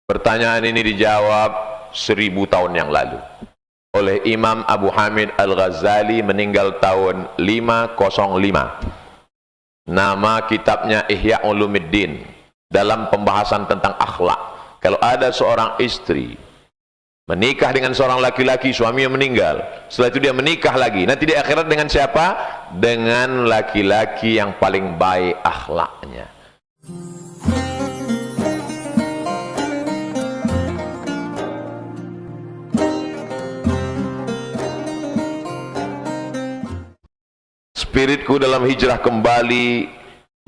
Pertanyaan ini dijawab 1000 tahun yang lalu oleh Imam Abu Hamid Al-Ghazali, meninggal tahun 505. Nama kitabnya Ihya Ulumuddin. Dalam pembahasan tentang akhlak, kalau ada seorang istri menikah dengan seorang laki-laki, suaminya meninggal, setelah itu dia menikah lagi, nanti di akhirat dengan siapa? Dengan laki-laki yang paling baik akhlaknya. Spiritku dalam hijrah kembali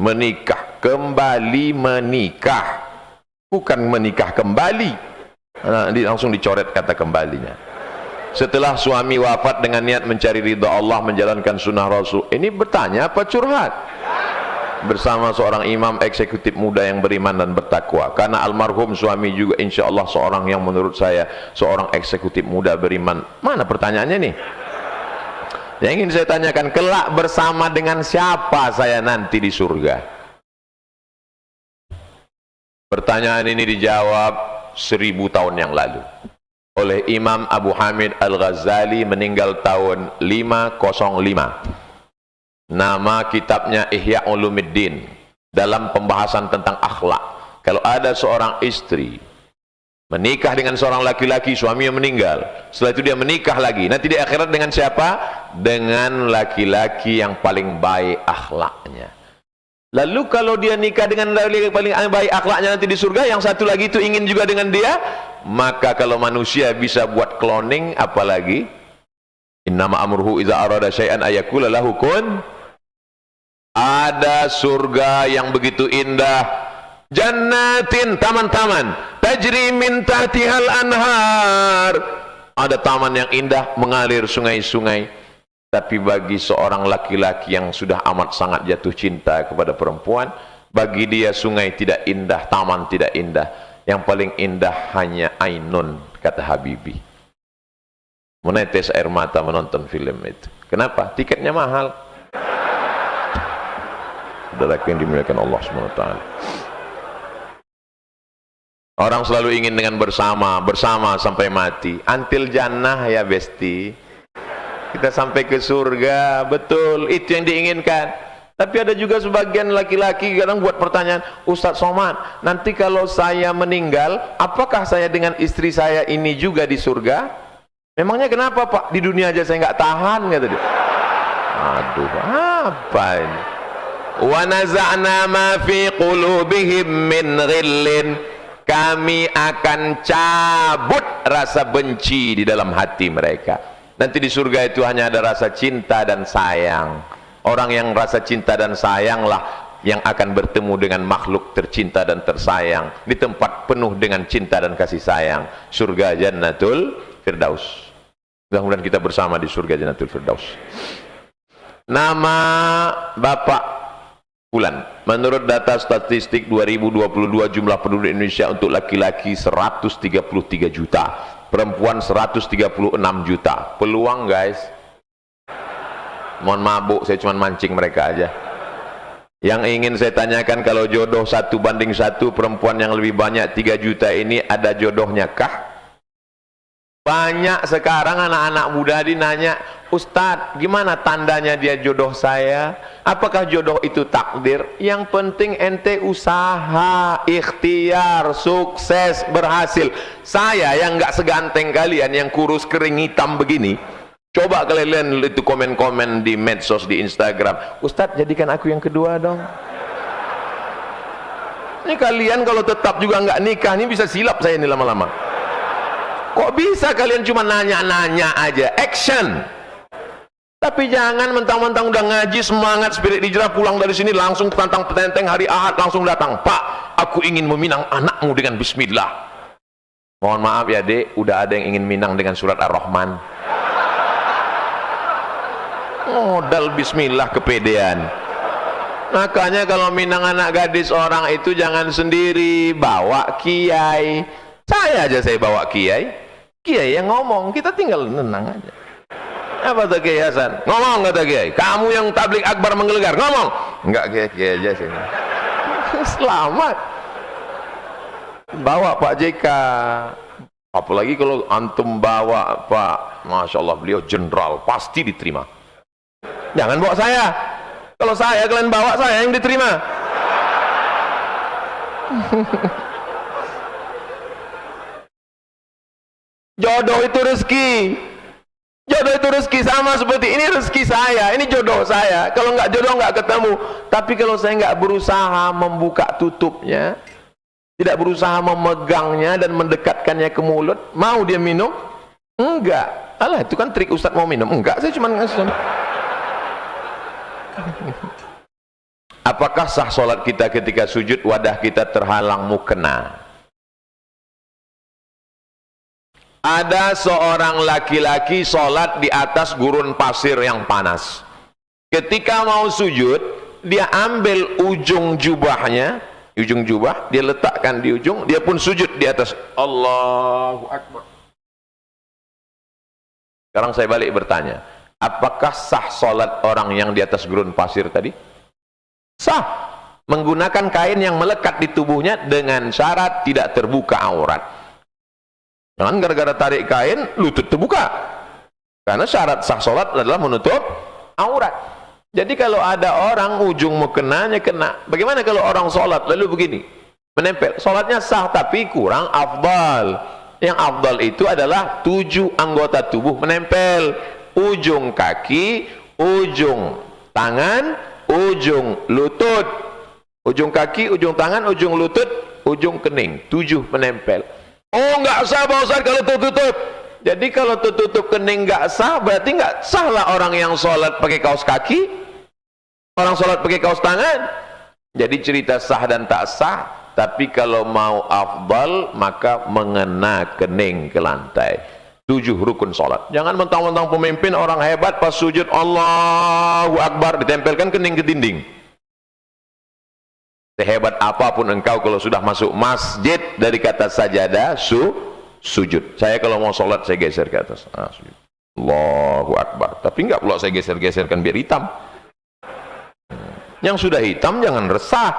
menikah, bukan menikah kembali. Langsung dicoret kata kembalinya. Setelah suami wafat dengan niat mencari ridha Allah, menjalankan sunnah Rasul. Ini bertanya apa curhat? Bersama seorang imam eksekutif muda yang beriman dan bertakwa. Karena almarhum suami juga insya Allah seorang yang menurut saya seorang eksekutif muda beriman. Mana pertanyaannya nih? Yang ingin saya tanyakan, kelak bersama dengan siapa saya nanti di surga? Pertanyaan ini dijawab 1000 tahun yang lalu oleh Imam Abu Hamid Al-Ghazali, meninggal tahun 505. Nama kitabnya Ihya Ulumuddin. Dalam pembahasan tentang akhlak, kalau ada seorang istri menikah dengan seorang laki-laki, suaminya meninggal, setelah itu dia menikah lagi, nanti di akhirat dengan siapa? Dengan laki-laki yang paling baik akhlaknya. Lalu kalau dia nikah dengan laki-laki paling baik akhlaknya nanti di surga, yang satu lagi itu ingin juga dengan dia, maka kalau manusia bisa buat cloning, apalagi innama amruhu idza arada syai'an ayaqula lahu kun. Ada surga yang begitu indah, jannatin, taman-taman, tajri min tahtihal anhar. Ada taman yang indah, mengalir sungai-sungai. Tapi bagi seorang laki-laki yang sudah amat sangat jatuh cinta kepada perempuan, bagi dia sungai tidak indah, taman tidak indah. Yang paling indah hanya ainun, kata Habibie. Menetes air mata menonton film itu. Kenapa? Tiketnya mahal. Saudaraku yang dimuliakan Allah SWT. Orang selalu ingin dengan bersama sampai mati. Until jannah ya besti. Kita sampai ke surga, betul, itu yang diinginkan. Tapi ada juga sebagian laki-laki kadang buat pertanyaan, Ustadz Somad, nanti kalau saya meninggal, apakah saya dengan istri saya ini juga di surga? Memangnya kenapa Pak? Di dunia aja saya nggak tahan, kata dia. Aduh, apa ini? Wa naza'na ma fi qulubihim min ghillin. Kami akan cabut rasa benci di dalam hati mereka. Nanti di surga itu hanya ada rasa cinta dan sayang. Orang yang rasa cinta dan sayanglah yang akan bertemu dengan makhluk tercinta dan tersayang di tempat penuh dengan cinta dan kasih sayang. Surga Jannatul Firdaus. Mudah-mudahan kita bersama di surga Jannatul Firdaus. Nama Bapak Fulan. Menurut data statistik 2022, jumlah penduduk Indonesia untuk laki-laki 133 juta, perempuan 136 juta. Peluang guys, mohon mabuk, saya cuma mancing mereka aja. Yang ingin saya tanyakan, kalau jodoh 1:1, perempuan yang lebih banyak 3 juta ini ada jodohnya kah? Banyak sekarang anak-anak muda dinanya, Ustadz, gimana tandanya dia jodoh saya? Apakah jodoh itu takdir? Yang penting ente usaha, ikhtiar, sukses, berhasil. Saya yang nggak seganteng kalian, yang kurus kering hitam begini, coba kalian itu komen-komen di medsos, di Instagram, Ustadz jadikan aku yang kedua dong. Ini kalian kalau tetap juga nggak nikah, ini bisa silap saya ini lama-lama. Kok bisa kalian cuma nanya-nanya aja? Action. Tapi jangan mentang-mentang udah ngaji, semangat, spirit hijrah, pulang dari sini langsung tantang petenteng hari Ahad langsung datang, Pak, aku ingin meminang anakmu dengan bismillah. Mohon maaf ya dek, udah ada yang ingin minang dengan surat Ar-Rahman. Modal bismillah kepedean. Makanya kalau minang anak gadis orang itu jangan sendiri, bawa kiai. Saya aja saya bawa kiai. Kiai yang ngomong, kita tinggal nenang aja. Apa tuh Kiai Hasan? Ngomong, kata Kiai, kamu yang tablik akbar menggelegar, ngomong. Enggak, Kiai aja sini. Selamat. Bawa Pak JK. Apalagi kalau antum bawa Pak, Masya Allah, beliau jenderal, pasti diterima. Jangan bawa saya. Kalau saya, kalian bawa saya yang diterima. Jodoh itu rezeki. Jodoh itu rezeki, sama seperti ini rezeki saya, ini jodoh saya. Kalau nggak jodoh nggak ketemu. Tapi kalau saya nggak berusaha membuka tutupnya, tidak berusaha memegangnya dan mendekatkannya ke mulut, mau dia minum? Enggak. Alah, itu kan trik Ustadz mau minum. Enggak, saya cuma ngasih. Apakah sah sholat kita ketika sujud wadah kita terhalang mukena? Ada seorang laki-laki sholat di atas gurun pasir yang panas. Ketika mau sujud, dia ambil ujung jubahnya, ujung jubah, dia letakkan di ujung, dia pun sujud di atas. Allahu Akbar. Sekarang saya balik bertanya, apakah sah sholat orang yang di atas gurun pasir tadi? Sah, menggunakan kain yang melekat di tubuhnya dengan syarat tidak terbuka aurat. Jangan gara-gara tarik kain lutut terbuka, karena syarat sah sholat adalah menutup aurat. Jadi kalau ada orang ujung mukenanya kena, bagaimana kalau orang sholat lalu begini menempel? Sholatnya sah tapi kurang afdal. Yang afdal itu adalah 7 anggota tubuh menempel: ujung kaki, ujung tangan, ujung lutut, ujung kaki, ujung tangan, ujung lutut, ujung kening, 7 menempel. Oh, nggak sah Pak Ustaz kalau tertutup. Jadi kalau tertutup kening nggak sah, berarti nggak sah lah orang yang sholat pakai kaos kaki, orang sholat pakai kaos tangan. Jadi cerita sah dan tak sah, tapi kalau mau afdal maka mengena kening ke lantai. 7 rukun sholat. Jangan mentang-mentang pemimpin orang hebat pas sujud Allahu Akbar ditempelkan kening ke dinding. Sehebat apapun engkau kalau sudah masuk masjid dari kata sajadah sujud. Saya kalau mau sholat saya geser ke atas. Sujud. Allahu Akbar. Tapi enggak pula saya geser-geserkan biar hitam. Yang sudah hitam jangan resah.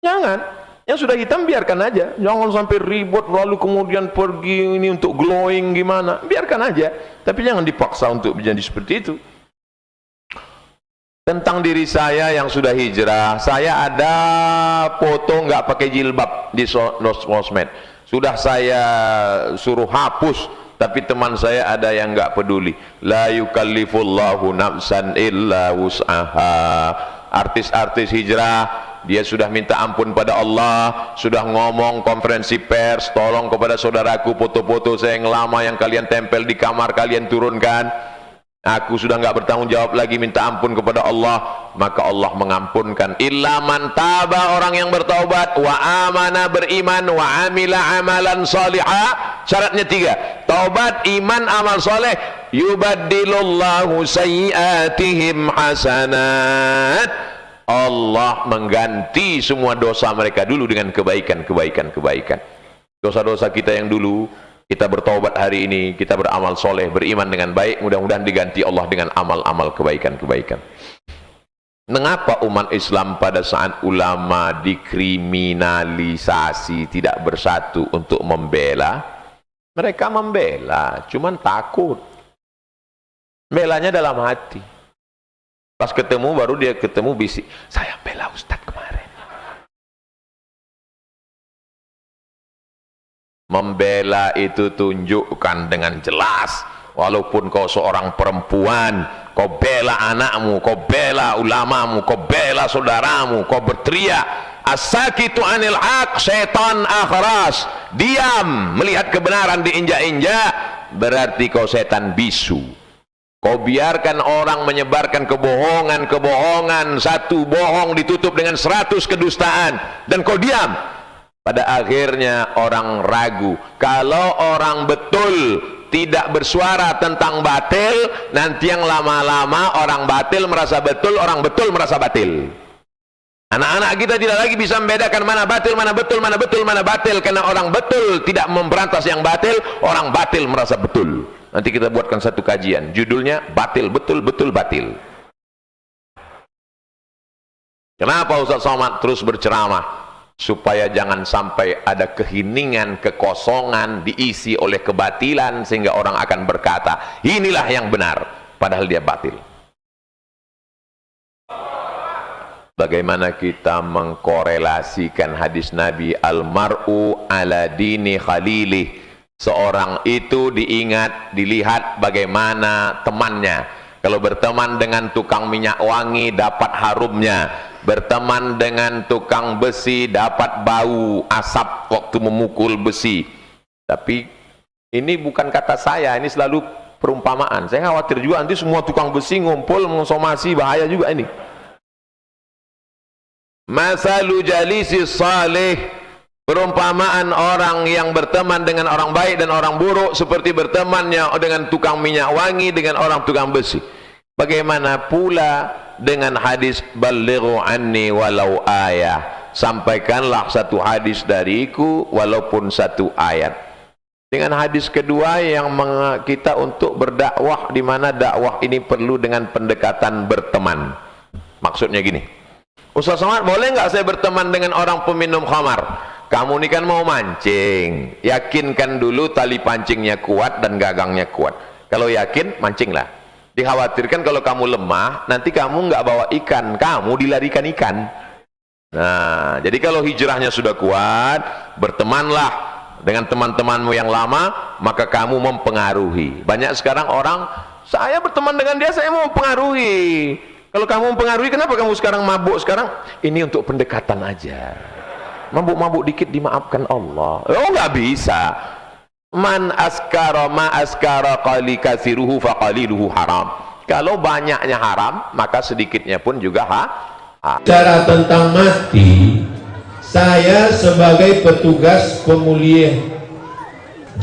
Jangan. Yang sudah hitam biarkan aja. Jangan sampai ribut lalu kemudian pergi ini untuk glowing gimana. Biarkan aja. Tapi jangan dipaksa untuk menjadi seperti itu. Tentang diri saya yang sudah hijrah, saya ada foto nggak pakai jilbab di sosmed. Sudah saya suruh hapus, tapi teman saya ada yang nggak peduli. La yukallifullahu nafsan illa wus'aha. Artis-artis hijrah, dia sudah minta ampun pada Allah, sudah ngomong konferensi pers, tolong kepada saudaraku foto-foto saya yang lama yang kalian tempel di kamar kalian turunkan. Aku sudah nggak bertanggung jawab lagi, minta ampun kepada Allah, maka Allah mengampunkan. Illa man taba, orang yang bertaubat, wa amana, beriman, wa amila amalan salihah. Syaratnya 3, taubat, iman, amal soleh. Yubaddilullahu sayyiatihim hasanat. Allah mengganti semua dosa mereka dulu dengan kebaikan. Dosa-dosa kita yang dulu, kita bertaubat hari ini, kita beramal soleh, beriman dengan baik, mudah-mudahan diganti Allah dengan amal-amal kebaikan. Mengapa umat Islam pada saat ulama dikriminalisasi tidak bersatu untuk membela? Mereka membela, cuman takut. Belanya dalam hati. Pas ketemu baru dia ketemu bisik, saya bela Ustadz kemarin. Membela itu tunjukkan dengan jelas. Walaupun kau seorang perempuan, kau bela anakmu, kau bela ulamamu, kau bela saudaramu, kau berteriak as-sakitu anil haq syaitan akhras. Diam melihat kebenaran diinjak-injak, berarti kau setan bisu. Kau biarkan orang menyebarkan kebohongan, satu bohong ditutup dengan 100 kedustaan, dan kau diam. Pada akhirnya orang ragu. Kalau orang betul tidak bersuara tentang batil, nanti yang lama-lama orang batil merasa betul, orang betul merasa batil. Anak-anak kita tidak lagi bisa membedakan mana batil, mana betul, mana betul, mana batil, karena orang betul tidak memberantas yang batil, orang batil merasa betul. Nanti kita buatkan satu kajian, judulnya batil, betul, betul, batil. Kenapa Ustaz Somad terus berceramah? supaya jangan sampai ada keheningan, kekosongan diisi oleh kebatilan sehingga orang akan berkata inilah yang benar padahal dia batil. Bagaimana kita mengkorelasikan hadis Nabi al-mar'u ala dini khalilih, seorang itu dilihat bagaimana temannya. Kalau berteman dengan tukang minyak wangi dapat harumnya, berteman dengan tukang besi dapat bau asap waktu memukul besi. Tapi ini bukan kata saya, ini selalu perumpamaan. Saya khawatir juga nanti semua tukang besi ngumpul mensomasi, bahaya juga ini. Masalu jalisi salih, perumpamaan orang yang berteman dengan orang baik dan orang buruk seperti bertemannya dengan tukang minyak wangi dengan orang tukang besi. Bagaimana pula dengan hadis balighu anni walau ayah, sampaikanlah satu hadis dariku walaupun satu ayat. Dengan hadis kedua yang kita untuk berdakwah, di mana dakwah ini perlu dengan pendekatan berteman. Maksudnya gini, Ustaz Somad, boleh nggak saya berteman dengan orang peminum khamar? Kamu ini kan mau mancing, yakinkan dulu tali pancingnya kuat dan gagangnya kuat. Kalau yakin, mancinglah. Dikhawatirkan kalau kamu lemah, nanti kamu nggak bawa ikan, kamu dilarikan ikan. Nah, jadi kalau hijrahnya sudah kuat, bertemanlah dengan teman-temanmu yang lama, maka kamu mempengaruhi. Banyak sekarang orang, saya berteman dengan dia, saya mau mempengaruhi. Kalau kamu mempengaruhi, kenapa kamu sekarang mabuk sekarang? Ini untuk pendekatan aja. Mabuk-mabuk dikit dimaafkan Allah. Oh, nggak bisa. Man askara ma askara qali kathiruhu fa qaliluhu haram. Kalau banyaknya haram, maka sedikitnya pun juga Cara tentang mati, saya sebagai petugas pemulihan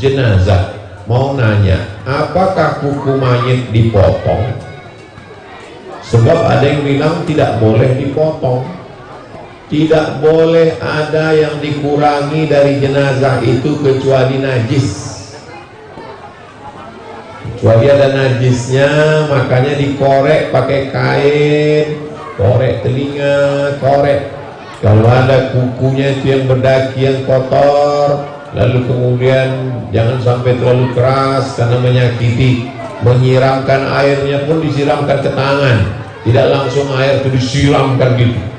jenazah mau nanya, apakah kuku mayit dipotong? Sebab ada yang bilang tidak boleh dipotong. Tidak boleh ada yang dikurangi dari jenazah itu kecuali najis. Kecuali ada najisnya, makanya dikorek pakai kain, korek telinga, korek. Kalau ada kukunya itu yang berdaki, yang kotor, lalu kemudian jangan sampai terlalu keras karena menyakiti. Menyiramkan airnya pun disiramkan ke tangan, tidak langsung air itu disiramkan gitu.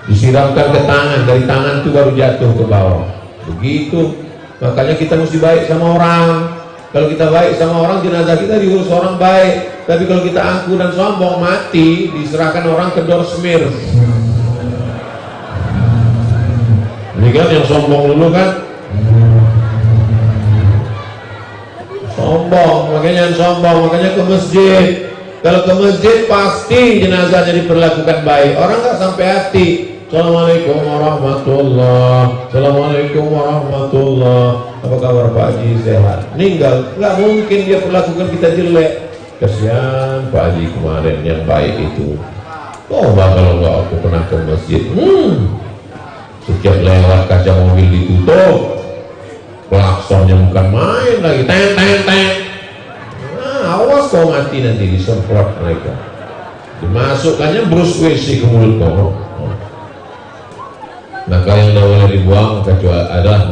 Disiramkan ke tangan, dari tangan itu baru jatuh ke bawah. Begitu. Makanya kita mesti baik sama orang. Kalau kita baik sama orang, jenazah kita diurus orang baik. Tapi kalau kita angkuh dan sombong, mati, diserahkan orang ke dorsmir. Ini kan yang sombong dulu kan? Sombong, makanya yang sombong, makanya ke masjid. Kalau ke masjid pasti jenazahnya diperlakukan baik. Orang nggak sampai hati. Assalamualaikum warahmatullah. Assalamualaikum warahmatullah. Apa kabar Pak Haji, sehat? Meninggal, nggak mungkin dia perlakukan kita jelek. Kasihan Pak Haji kemarin yang baik itu. Oh, kalau nggak aku pernah ke masjid, setiap lewat kaca mobil ditutup, klaksonnya bukan main lagi, teng teng teng. Nah, awas kau mati nanti disemprot mereka. Dimasukkannya brus WC ke mulut kau. Maka yang tidak boleh dibuang kecuali adalah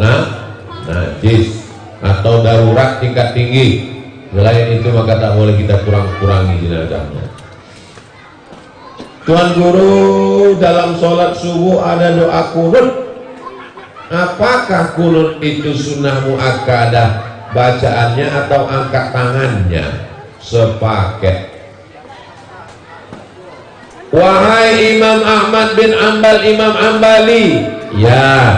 najis atau darurat tingkat tinggi. Selain itu maka tak boleh kita kurang-kurangi jenazahnya. Tuan Guru, dalam sholat subuh ada doa kunut. Apakah kunut itu sunnah muakkadah bacaannya atau angkat tangannya? Sepaket. Wahai Imam Ahmad bin Ambal, Imam Ambali, ya,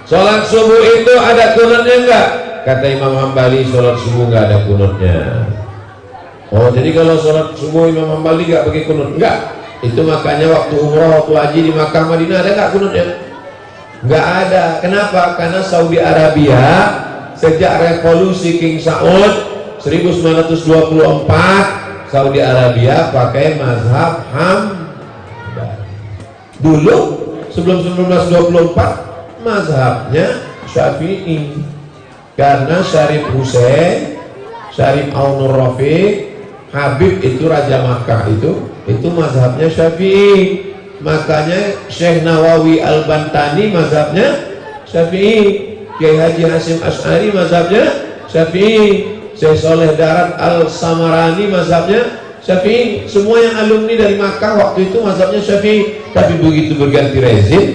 sholat subuh itu ada kunutnya enggak? Kata Imam Ambali, sholat subuh enggak ada kunutnya. Oh, jadi kalau sholat subuh Imam Ambali enggak pakai kunut? Enggak. Itu makanya waktu umrah, waktu haji di Makkah Madinah ada enggak kunutnya? Enggak ada. Kenapa? Karena Saudi Arabia sejak revolusi King Saud 1924 Saudi Arabia pakai mazhab Hambali. Dulu sebelum 1924 mazhabnya Syafi'i. Karena Syarif Hussein, Syarif Aunur Rafiq, Habib itu Raja Makkah itu mazhabnya Syafi'i. Makanya Syekh Nawawi Al-Bantani mazhabnya Syafi'i, Kiai Haji Hasyim Asy'ari mazhabnya Syafi'i, Syekh Soleh Darat Al-Samarani mazhabnya Syafi'i. Semua yang alumni dari Makkah waktu itu mazhabnya Syafi'i. Tapi begitu berganti rezim,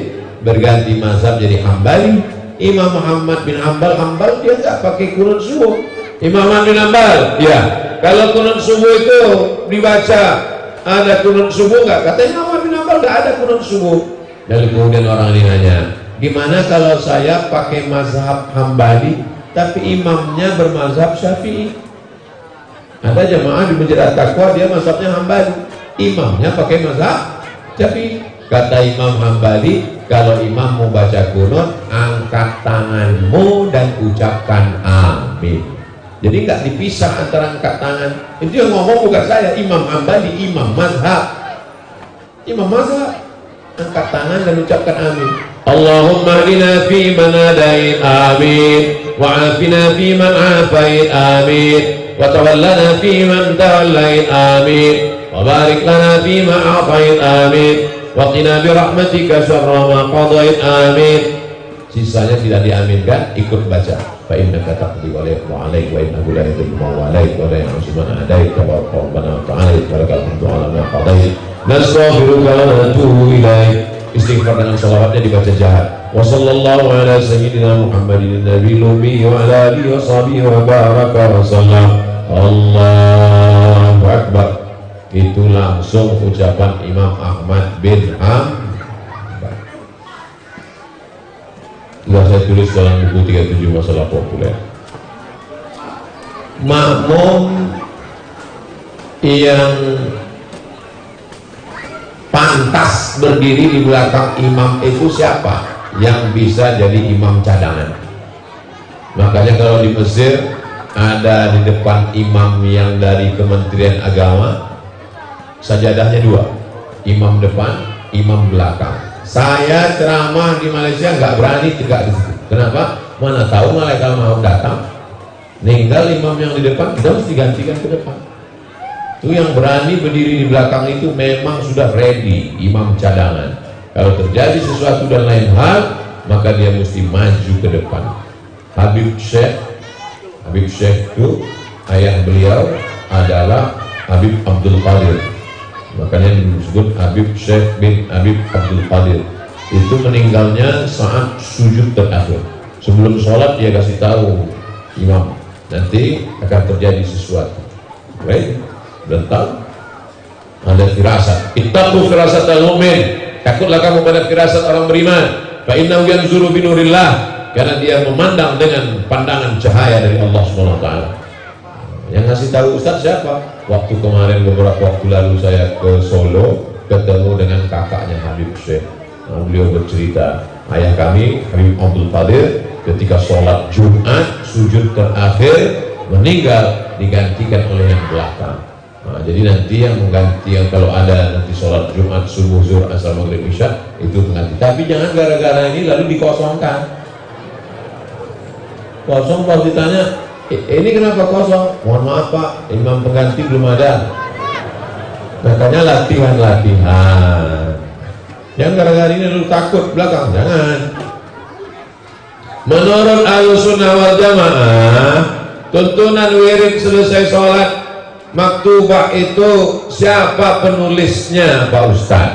berganti mazhab jadi Hambali. Imam Muhammad bin Hanbal dia nggak pakai kunut subuh. Imam Ahmad bin Hanbal, ya, kalau kunut subuh itu dibaca ada kunut subuh nggak? Kata Imam Ahmad bin Hanbal nggak ada kunut subuh. Lalu kemudian orang ini nanya, gimana kalau saya pakai mazhab Hambali tapi imamnya bermazhab Syafi'i? Ada jamaah di Masjid At-Taqwa dia mazhabnya Hambali, imamnya pakai mazhab Syafi'i. Kata Imam Hambali, kalau imam mau baca kunut, angkat tanganmu dan ucapkan amin. Jadi nggak dipisah antara angkat tangan. Itu yang ngomong bukan saya, Imam Hambali, imam mazhab. Imam mazhab, angkat tangan dan ucapkan amin. Allahumma hdina fi man hadait, amin. Wa afina fi man afait, amin. Wa tawallana fi man tawallait, amin. Wa barik lana fi ma a'tait, amin. Wa qina bi rahmatika syarra ma qadait, amin. Sisanya tidak diaminkan, ikut baca. Fa innaka taqdi wa la yuqda 'alaik wa innahu la yudhillu man walaik wa la yu'izzu man adait wa rabbana wa ta'ala wa lakal hamdu 'ala ma qadait. Nastaghfiruka wa natubu ilaik. Istighfar dengan salawatnya dibaca jahat. Wa sallallahu ala sayyidina Muhammadin nabiyil ummi wa ala alihi wa sahbihi wa baraka wa sallam. Allahu akbar. Itu langsung ucapan Imam Ahmad bin Hanbal. Sudah saya tulis dalam buku 37 Masalah Populer. Makmum yang pantas berdiri di belakang imam itu siapa? Yang bisa jadi imam cadangan. Makanya kalau di Mesir ada di depan imam yang dari Kementerian Agama, sajadahnya dua, imam depan, imam belakang. Saya ceramah di Malaysia nggak berani tegak di situ. Kenapa? Mana tahu malaikat maut datang, ninggal imam yang di depan, kita mesti gantikan ke depan. Itu yang berani berdiri di belakang itu memang sudah ready, imam cadangan. Kalau terjadi sesuatu dan lain hal, maka dia mesti maju ke depan. Habib Syekh itu ayah beliau adalah Habib Abdul Qadir. Makanya disebut Habib Syekh bin Habib Abdul Qadir. Itu meninggalnya saat sujud terakhir. Sebelum sholat dia kasih tahu imam, nanti akan terjadi sesuatu. Baik, dan tahu ada firasat. Ittaqu firasat al-mu'min. Takutlah kamu pada firasat orang beriman. Fa innahu yanzuru bi nurillah. Karena dia memandang dengan pandangan cahaya dari Allah SWT. Yang ngasih tahu Ustaz siapa? Waktu kemarin beberapa waktu lalu saya ke Solo ketemu dengan kakaknya Habib Syekh. Beliau bercerita, ayah kami Habib Abdul Qadir ketika sholat Jumat sujud terakhir meninggal, digantikan oleh yang belakang. Jadi nanti yang mengganti, yang kalau ada nanti sholat Jumat subuh zuhur asar maghrib isya itu mengganti. Tapi jangan gara-gara ini lalu dikosongkan. Kosong kalau ditanya, ini kenapa kosong? Mohon maaf Pak, imam pengganti belum ada. Makanya latihan. Jangan gara-gara ini lu takut belakang, jangan. Menurut Ahlussunnah wal Jamaah, tuntunan wirid selesai sholat maktubah itu siapa penulisnya Pak Ustaz?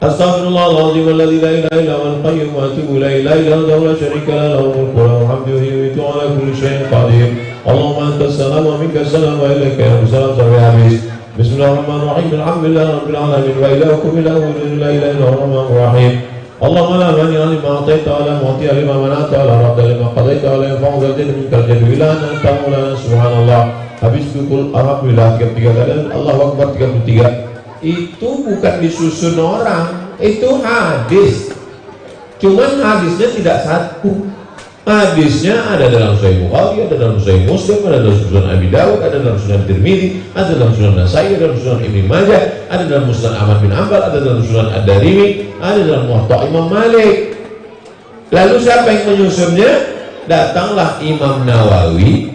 Astaghfirullahaladzim alladzi la ilaha illa huwal qayyum wa atubu ilaihi la ilaha illa huwa syarika lahu lahul mulku wa lahul hamdu wa yuhyi wa ala kulli syai'in qadir. Allahumma antas salam wa minkas salam wa ilaika yarji'u salam sampai habis. Bismillahirrahmanirrahim. Alhamdulillahi rabbil alamin wa ilahukum ilahu la ilaha illa huwal rahmanur rahim. Allahumma la mani'a lima a'taita wa la mu'tiya lima mana'ta wa la radda lima qadaita wa la yanfa'u dzal jaddi minkal jaddu illa anta maulana subhanallah. Habis itu kul alhamdulillah 33 kali, Allahu akbar 33. Itu bukan disusun orang, itu hadis. Cuman hadisnya tidak satu. Hadisnya ada dalam Sahih Bukhari, ada dalam Sahih Muslim, ada dalam Sunan Abi Dawud, ada dalam Sunan Tirmidzi, ada dalam Sunan Nasai, ada dalam Sunan Ibnu Majah, ada dalam Musnad Ahmad bin Hanbal, ada dalam Sunan Ad-Darimi, ada dalam Muwatta Imam Malik. Lalu siapa yang menyusunnya? Datanglah Imam Nawawi,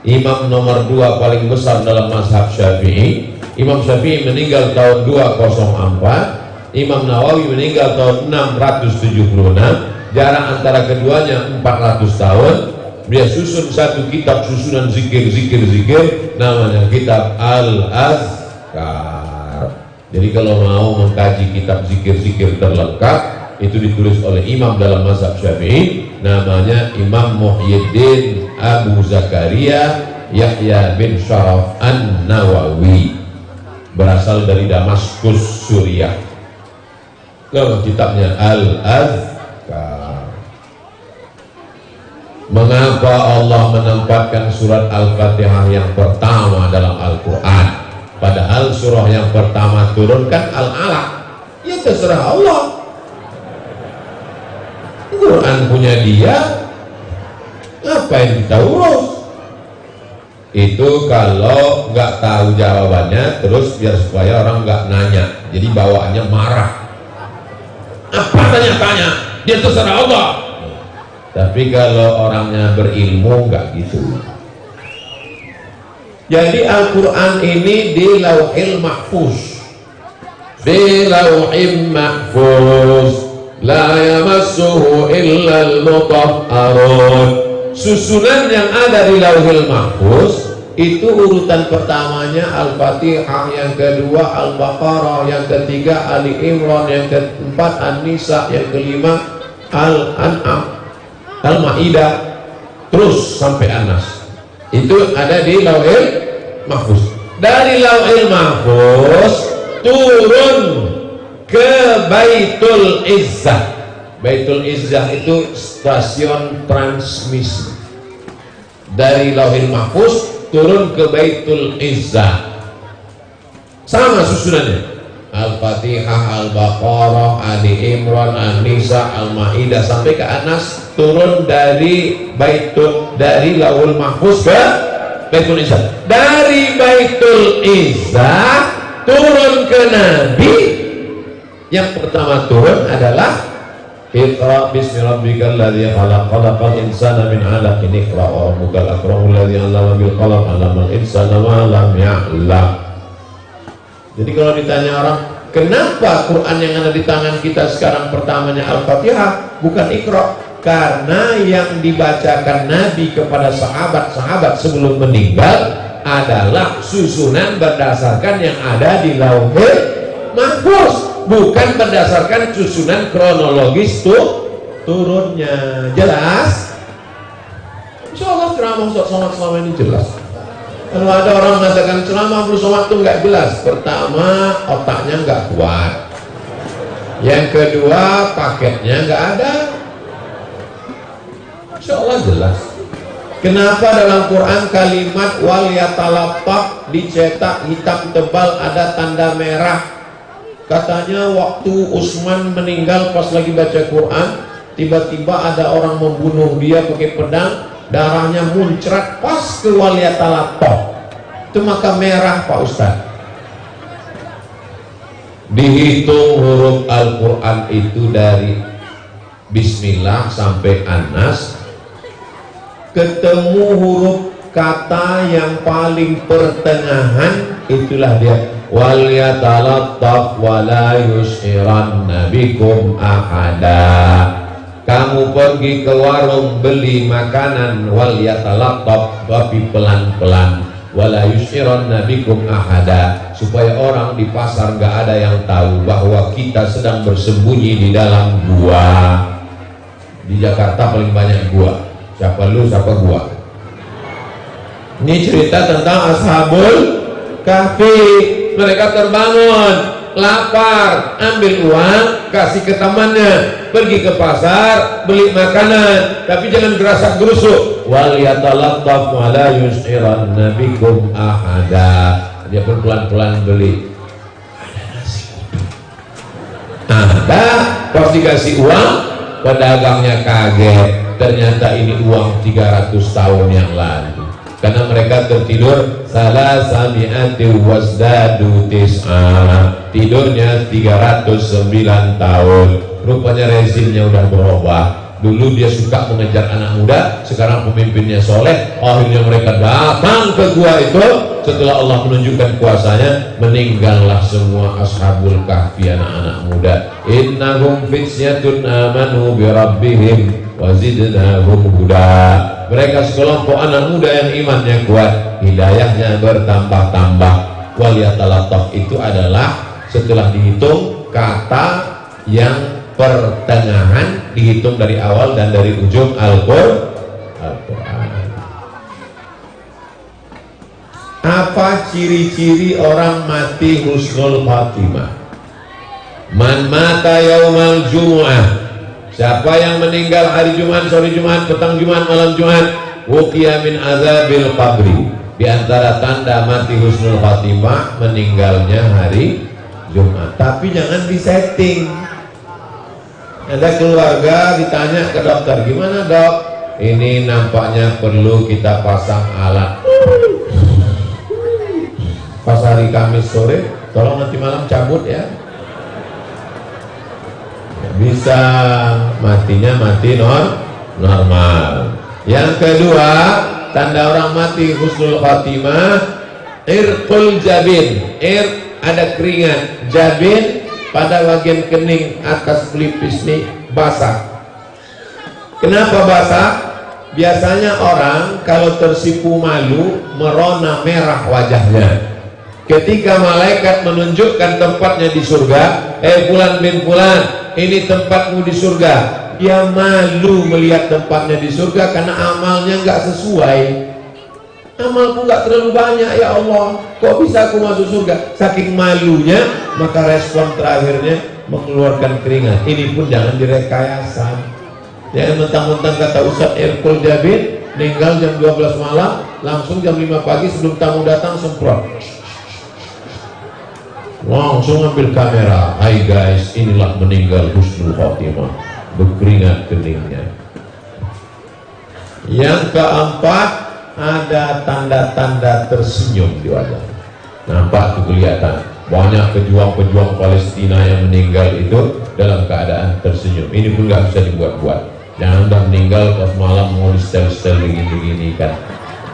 imam nomor 2 paling besar dalam mazhab Syafi'i, Imam Syafi'i meninggal tahun 204, Imam Nawawi meninggal tahun 676, jarak antara keduanya 400 tahun. Dia susun satu kitab susunan zikir namanya kitab Al-Azkar. Jadi kalau mau mengkaji kitab zikir terlengkap, itu ditulis oleh imam dalam mazhab Syafi'i, namanya Imam Muhyiddin Abu Zakaria Yahya bin Syaraf An-Nawawi, berasal dari Damaskus, Suriah. Nama kitabnya Al-Azkar. Mengapa Allah menempatkan surat Al-Fatihah yang pertama dalam Al-Quran, padahal surah yang pertama turunkan Al-Alaq? Ya terserah Allah, Quran punya dia, apa yang kita urus? Itu kalau nggak tahu jawabannya, terus biar supaya orang nggak nanya, jadi bawaannya marah. Apa tanya-tanya? Dia terserah Allah. Tapi kalau orangnya berilmu nggak gitu. Jadi Al-Quran ini di Lauhil Mahfuz, di Lauhil Mahfuz, la yamassuhu illal mutahharun. Susunan yang ada di Lauhil Mahfuz itu urutan pertamanya Al-Fatihah, yang kedua Al-Baqarah, yang ketiga Ali Imran, yang keempat An-Nisa, yang kelima Al-An'am, Al-Ma'idah, terus sampai An-Nas. Itu ada di Lauhil Mahfuz. Dari Lauhil Mahfuz turun ke Baitul Izzah. Baitul Izzah itu stasiun transmisi. Dari Lauhil Mahfuz turun ke Baitul Izzah. Sama susunannya. Al-Fatihah, Al-Baqarah, Ali Imran, An-Nisa, Al-Ma'idah sampai ke An-Nas, turun dari Lauhul Mahfuz ke Baitul Izzah. Dari Baitul Izzah turun ke Nabi. Yang pertama turun adalah Iqra bismi rabbikal ladzi khalaq, khalaqal insana min 'alaq, iqra wa rabbukal akramul ladzi 'allama bil qalam, 'allamal insana ma lam ya'lam. Jadi kalau ditanya orang, kenapa Quran yang ada di tangan kita sekarang pertamanya Al-Fatihah bukan Iqra? Karena yang dibacakan Nabi kepada sahabat-sahabat sebelum meninggal adalah susunan berdasarkan yang ada di Lauhul Mahfuz, bukan berdasarkan susunan kronologis turunnya. Jelas? Insyaallah ceramah Ustaz Somad selama ini jelas. Kalau ada orang mengatakan ceramah Abdul Somad itu nggak jelas, pertama otaknya nggak kuat, yang kedua paketnya nggak ada. Insyaallah jelas. Kenapa dalam Quran kalimat wal yatalattaf dicetak hitam tebal ada tanda merah? Katanya waktu Utsman meninggal pas lagi baca Quran, tiba-tiba ada orang membunuh dia pakai pedang, darahnya muncrat pas ke wal yatalattaf. Itu maka merah Pak Ustaz. Dihitung huruf Al-Quran itu dari Bismillah sampai An-Nas, ketemu huruf kata yang paling pertengahan, itulah dia wal yatalattaf wa la yus'iranna bikum ahada. Kamu pergi ke warung beli makanan, wal yatalattaf, tapi pelan-pelan, wa la yus'iranna bikum ahada, supaya orang di pasar nggak ada yang tahu bahwa kita sedang bersembunyi di dalam gua. Di Jakarta paling banyak gua. Siapa lu, siapa gua? Ini cerita tentang Ashabul Kahfi. Mereka terbangun, lapar, ambil uang, kasih ke temannya, pergi ke pasar, beli makanan, tapi jangan gerasak gerusuk. Wal yatalattaf wa la yus'iranna bikum ahada. Dia pun pelan-pelan beli. Ada nasi uduk. Ada, pas dikasih uang, pedagangnya kaget. Ternyata ini uang 300 tahun yang lalu. Karena mereka tertidur salah sami'ati wasdadu tis'a, tidurnya 309 tahun. Rupanya rezimnya udah berubah. Dulu dia suka mengejar anak muda, sekarang pemimpinnya soleh. Akhirnya mereka datang ke gua itu. Setelah Allah menunjukkan kuasanya, meninggallah semua ashabul kahfi, anak-anak muda. Innahum fityatun amanu bi rabbihim wa zidnahum huda. Mereka sekelompok anak muda yang imannya kuat, hidayahnya bertambah-tambah. Wal yatalattaf itu adalah setelah dihitung kata yang pertengahan, dihitung dari awal dan dari ujung Al-Quran. Apa ciri-ciri orang mati husnul khatimah? Man mata yaumal jumu'ah, siapa yang meninggal hari Jumat, sore Jumat, petang Jumat, malam Jumat, wuqiya min azabil qabri. Di antara tanda mati husnul khatimah, meninggalnya hari Jumat. Tapi jangan disetting. Ada keluarga ditanya ke dokter, gimana dok? Ini nampaknya perlu kita pasang alat. Pas hari Kamis sore, tolong nanti malam cabut ya. Bisa, matinya mati normal. Yang kedua, tanda orang mati husnul khatimah, irqul jabin. Ada keringat, jabin pada bagian kening atas pelipis nih basah. Kenapa basah? Biasanya orang kalau tersipu malu merona merah wajahnya. Ketika malaikat menunjukkan tempatnya di surga, fulan bin fulan, ini tempatmu di surga. Dia malu melihat tempatnya di surga karena amalnya nggak sesuai. Amalku nggak terlalu banyak, ya Allah, kok bisa aku masuk surga? Saking malunya, maka respon terakhirnya mengeluarkan keringat. Ini pun jangan direkayasa. Jangan mentang-mentang kata Ustaz Irqul Jabin, meninggal jam 12 malam, langsung jam 5 pagi sebelum tamu datang semprot. Langsung ambil kamera. Hai guys, inilah meninggal husnul khatimah, berkeringat keningnya. Yang keempat, ada tanda-tanda tersenyum di wajah. Nampak tuh kelihatan. Banyak pejuang-pejuang Palestina yang meninggal itu dalam keadaan tersenyum. Ini pun nggak bisa dibuat-buat. Jangan udah meninggal pas malam mau di stel-stel begini-begini kan.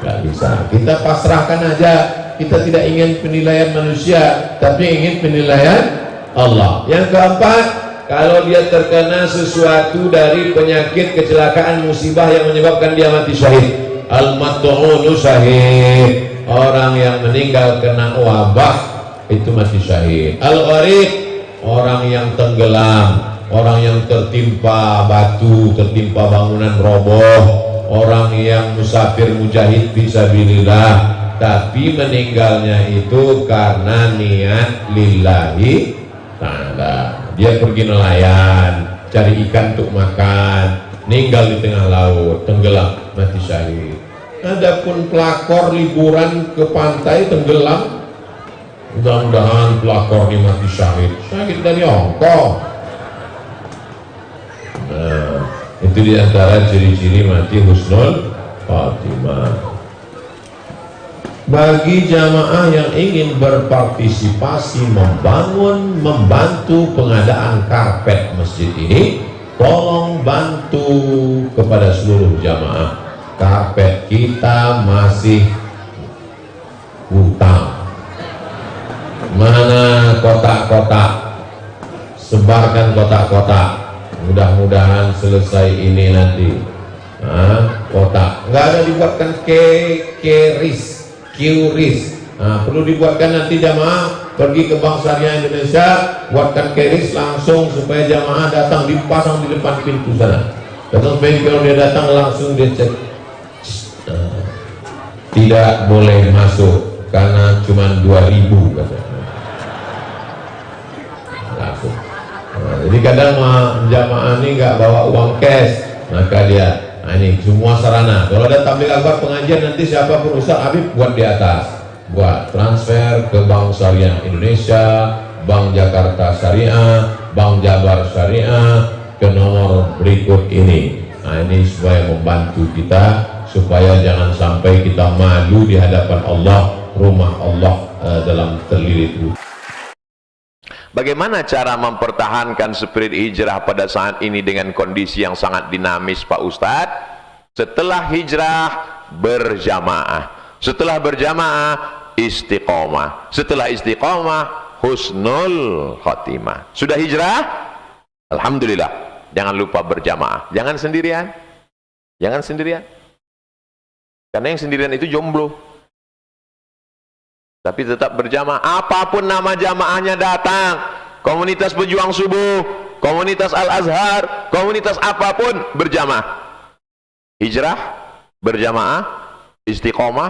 Nggak bisa. Kita pasrahkan aja. Kita tidak ingin penilaian manusia, tapi ingin penilaian Allah. Yang keempat, kalau dia terkena sesuatu dari penyakit, kecelakaan, musibah yang menyebabkan dia mati syahid. Al-mat'unu syahid, orang yang meninggal kena wabah itu mati syahid. Al-gharib, orang yang tenggelam, orang yang tertimpa batu, tertimpa bangunan roboh, orang yang musafir mujahid fisabilillah, tapi meninggalnya itu karena niat lillahi ta'ala. Dia pergi nelayan, cari ikan untuk makan, meninggal di tengah laut, tenggelam, mati syahid. Adapun pelakor liburan ke pantai tenggelam, mudah-mudahan pelakor ini mati syahid. Syahid dari Hongkong. Nah, itu diantara ciri-ciri mati husnul khatimah. Bagi jamaah yang ingin berpartisipasi membantu pengadaan karpet masjid ini, tolong bantu kepada seluruh jamaah. Karpet kita masih hutang. Mana kotak-kotak? Sebarkan kotak-kotak. Mudah-mudahan selesai ini nanti. Kotak. Nggak ada dibuatkan QRIS. Perlu dibuatkan nanti jamaah pergi ke Bank Syariah Indonesia, buatkan QRIS langsung supaya jamaah datang dipasang di depan pintu sana. Datang kalau dia datang langsung dia cek. Tidak boleh masuk karena cuma 2.000 katanya. Jadi kadang jamaah ini nggak bawa uang cash, maka dia ini semua sarana. Kalau ada tabligh akbar pengajian nanti siapapun Ustaz Habib buat di atas, buat transfer ke Bank Syariah Indonesia, Bank Jakarta Syariah, Bank Jabar Syariah ke nomor berikut ini. Ini supaya membantu kita supaya jangan sampai kita malu di hadapan Allah, rumah Allah dalam terlilit. Bagaimana cara mempertahankan spirit hijrah pada saat ini dengan kondisi yang sangat dinamis Pak Ustadz? Setelah hijrah berjamaah, setelah berjamaah istiqomah, setelah istiqomah husnul khotimah. Sudah hijrah? Alhamdulillah. Jangan lupa berjamaah, jangan sendirian, jangan sendirian, karena yang sendirian itu jomblo. Tapi tetap berjamaah, apapun nama jamaahnya datang, komunitas pejuang subuh, komunitas Al-Azhar, komunitas apapun, berjamaah. Hijrah, berjamaah, istiqomah,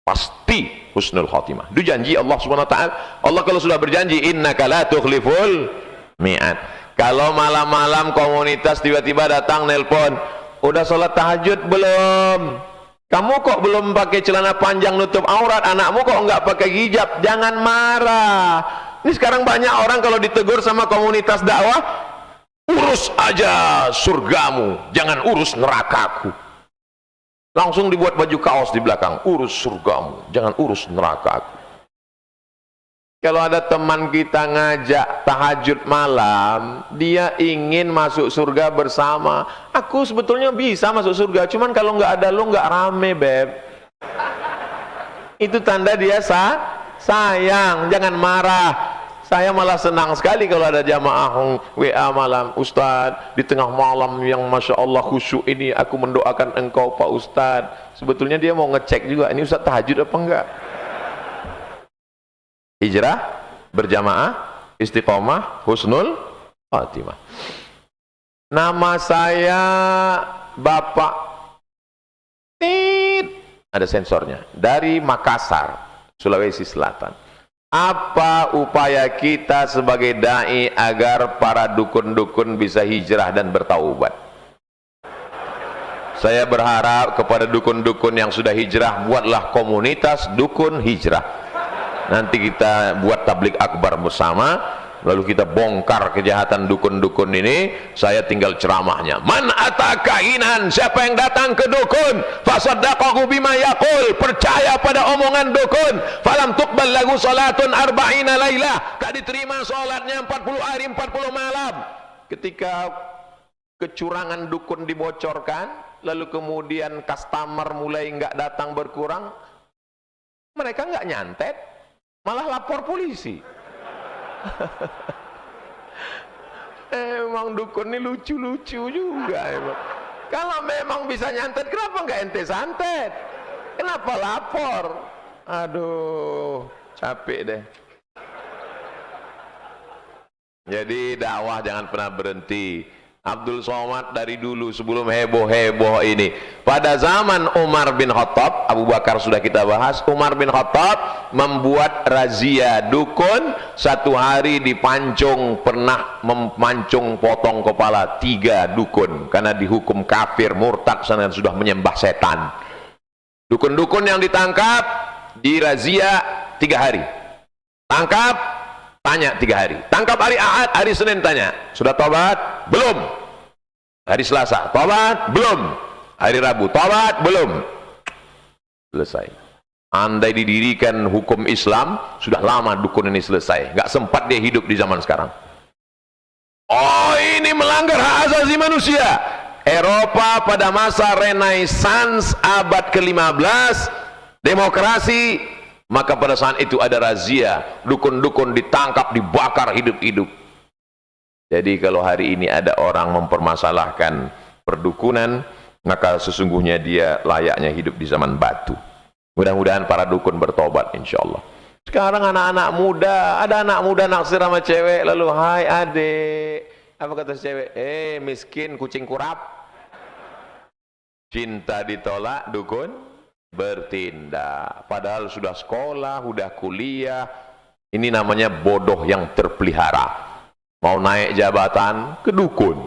pasti husnul khotimah. Itu janji Allah Subhanahu wa taala. Allah kalau sudah berjanji, innaka la tukhliful mi'ad. Kalau malam-malam komunitas tiba-tiba datang nelpon, udah sholat tahajud belum? Kamu kok belum pakai celana panjang nutup aurat? Anakmu kok enggak pakai hijab? Jangan marah. Ini sekarang banyak orang kalau ditegur sama komunitas dakwah, urus aja surgamu, jangan urus nerakaku. Langsung dibuat baju kaos di belakang, urus surgamu, jangan urus nerakaku. Kalau ada teman kita ngajak tahajud malam, dia ingin masuk surga bersama. Aku sebetulnya bisa masuk surga, cuman kalau nggak ada lu nggak rame, beb. Itu tanda dia sayang, jangan marah. Saya malah senang sekali kalau ada jamaah WA malam, Ustadz, di tengah malam yang Masya Allah khusyuk ini, aku mendoakan engkau Pak Ustadz. Sebetulnya dia mau ngecek juga, ini Ustadz tahajud apa enggak? Hijrah, berjamaah, istiqomah, husnul khotimah. Nama saya Bapak ada sensornya, dari Makassar, Sulawesi Selatan. Apa upaya kita sebagai dai agar para dukun-dukun bisa hijrah dan bertaubat? Saya berharap kepada dukun-dukun yang sudah hijrah, buatlah komunitas dukun hijrah. Nanti kita buat tablik akbar bersama, lalu kita bongkar kejahatan dukun-dukun ini. Saya tinggal ceramahnya, man atakahinan, siapa yang datang ke dukun, fasaddaqahu bima yaqul, percaya pada omongan dukun, falam tuqbal lahu salatun arba'ina lailah, tak diterima salatnya 40 hari 40 malam. Ketika kecurangan dukun dibocorkan, lalu kemudian customer mulai nggak datang berkurang, mereka nggak nyantet, malah lapor polisi. Emang dukun ini lucu-lucu juga emang. Kalau memang bisa nyantet, kenapa nggak ente santet? Kenapa lapor? Aduh, capek deh. Jadi dakwah jangan pernah berhenti. Abdul Somad dari dulu sebelum heboh-heboh ini, pada zaman Umar bin Khattab, Abu Bakar sudah kita bahas, Umar bin Khattab membuat razia dukun. Satu hari dipancung, pernah memancung potong kepala 3 dukun karena dihukum kafir murtad karena sudah menyembah setan. Dukun-dukun yang ditangkap dirazia 3 hari, tangkap, tanya 3 hari, tangkap hari Ahad, hari Senin tanya, sudah tobat? Belum. Hari Selasa, tobat? Belum. Hari Rabu, tobat? Belum. Selesai. Andai didirikan hukum Islam, sudah lama dukun ini selesai. Gak sempat dia hidup di zaman sekarang. Oh, ini melanggar hak asasi manusia. Eropa pada masa Renaissance abad ke-15, demokrasi, maka pada saat itu ada razia, dukun-dukun ditangkap, dibakar hidup-hidup. Jadi kalau hari ini ada orang mempermasalahkan perdukunan, maka sesungguhnya dia layaknya hidup di zaman batu. Mudah-mudahan para dukun bertobat insya Allah. Sekarang anak-anak muda, ada anak muda naksir sama cewek, lalu hai adik, apa kata cewek? Miskin kucing kurap. Cinta ditolak, dukun bertindak. Padahal sudah sekolah, sudah kuliah. Ini namanya bodoh yang terpelihara. Mau naik jabatan, ke dukun.